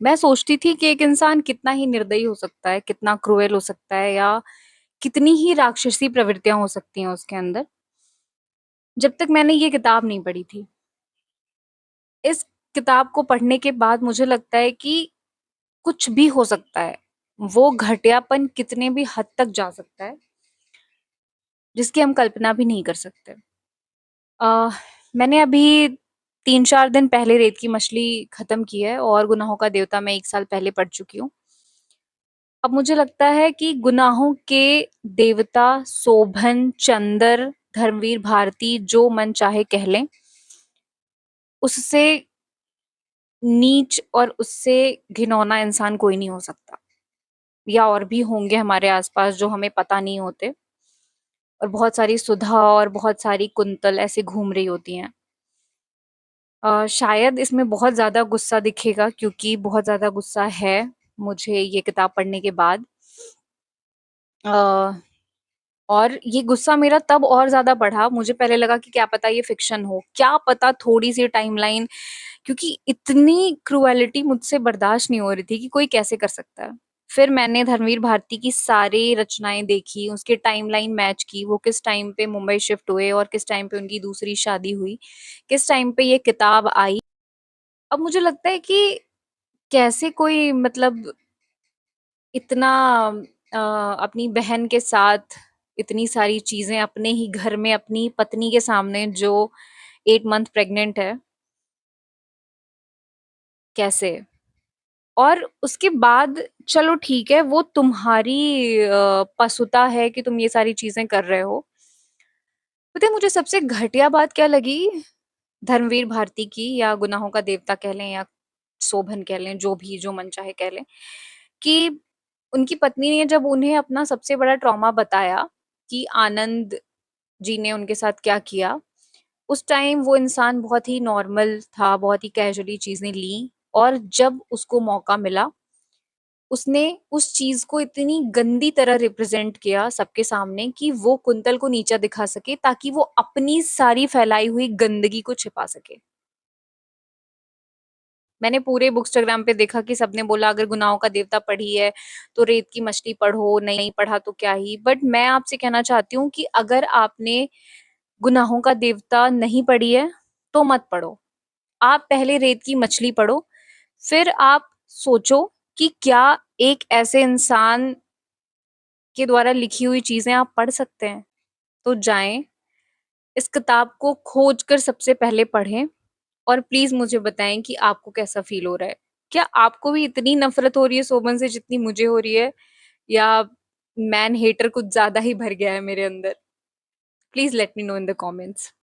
मैं सोचती थी कि एक इंसान कितना ही निर्दयी हो सकता है, कितना क्रूएल हो सकता है, या कितनी ही राक्षसी प्रवृत्तियां हो सकती हैं उसके अंदर, जब तक मैंने ये किताब नहीं पढ़ी थी। इस किताब को पढ़ने के बाद मुझे लगता है कि कुछ भी हो सकता है। वो घटियापन कितने भी हद तक जा सकता है, जिसकी हम कल्पना भी नहीं कर सकते। अ, मैंने अभी 3-4 दिन पहले रेत की मछली खत्म की है, और गुनाहों का देवता मैं 1 साल पहले पढ़ चुकी हूँ। अब मुझे लगता है कि गुनाहों के देवता शोभन, चंदर, धर्मवीर भारती, जो मन चाहे कह लें, उससे नीच और उससे घिनौना इंसान कोई नहीं हो सकता। या और भी होंगे हमारे आसपास जो हमें पता नहीं होते, और बहुत सारी सुधा और बहुत सारी कुंतल ऐसे घूम रही होती हैं। शायद इसमें बहुत ज्यादा गुस्सा दिखेगा, क्योंकि बहुत ज्यादा गुस्सा है मुझे ये किताब पढ़ने के बाद। अ, और ये गुस्सा मेरा तब और ज्यादा बढ़ा, मुझे पहले लगा कि क्या पता ये फिक्शन हो, क्या पता थोड़ी सी टाइमलाइन, क्योंकि इतनी क्रुएलिटी मुझसे बर्दाश्त नहीं हो रही थी कि कोई कैसे कर सकता है। फिर मैंने धर्मवीर भारती की सारी रचनाएं देखी, उसके टाइमलाइन मैच की, वो किस टाइम पे मुंबई शिफ्ट हुए और किस टाइम पे उनकी दूसरी शादी हुई, किस टाइम पे ये किताब आई। अब मुझे लगता है कि कैसे कोई, मतलब इतना अपनी बहन के साथ इतनी सारी चीजें अपने ही घर में अपनी पत्नी के सामने, जो 8 मंथ प्रेग्नेंट है, कैसे। और उसके बाद चलो ठीक है, वो तुम्हारी पसुता है कि तुम ये सारी चीजें कर रहे हो। पता है मुझे सबसे घटिया बात क्या लगी धर्मवीर भारती की, या गुनाहों का देवता कह लें या शोभन कह लें, जो भी, जो मन चाहे कह लें, कि उनकी पत्नी ने जब उन्हें अपना सबसे बड़ा ट्रॉमा बताया कि आनंद जी ने उनके साथ क्या किया, उस टाइम वो इंसान बहुत ही नॉर्मल था, बहुत ही कैजुअली चीजें ली। और जब उसको मौका मिला, उसने उस चीज को इतनी गंदी तरह रिप्रेजेंट किया सबके सामने कि वो कुंतल को नीचा दिखा सके, ताकि वो अपनी सारी फैलाई हुई गंदगी को छिपा सके। मैंने पूरे बुकस्टाग्राम पे देखा कि सबने बोला अगर गुनाहों का देवता पढ़ी है तो रेत की मछली पढ़ो, नहीं पढ़ा तो क्या ही। बट मैं आपसे कहना चाहती हूँ कि अगर आपने गुनाहों का देवता नहीं पढ़ी है तो मत पढ़ो। आप पहले रेत की मछली पढ़ो, फिर आप सोचो कि क्या एक ऐसे इंसान के द्वारा लिखी हुई चीजें आप पढ़ सकते हैं। तो जाएं, इस किताब को खोज कर सबसे पहले पढ़ें, और प्लीज मुझे बताएं कि आपको कैसा फील हो रहा है। क्या आपको भी इतनी नफरत हो रही है शोभन से जितनी मुझे हो रही है, या मैन हेटर कुछ ज्यादा ही भर गया है मेरे अंदर? Please let me know in the comments.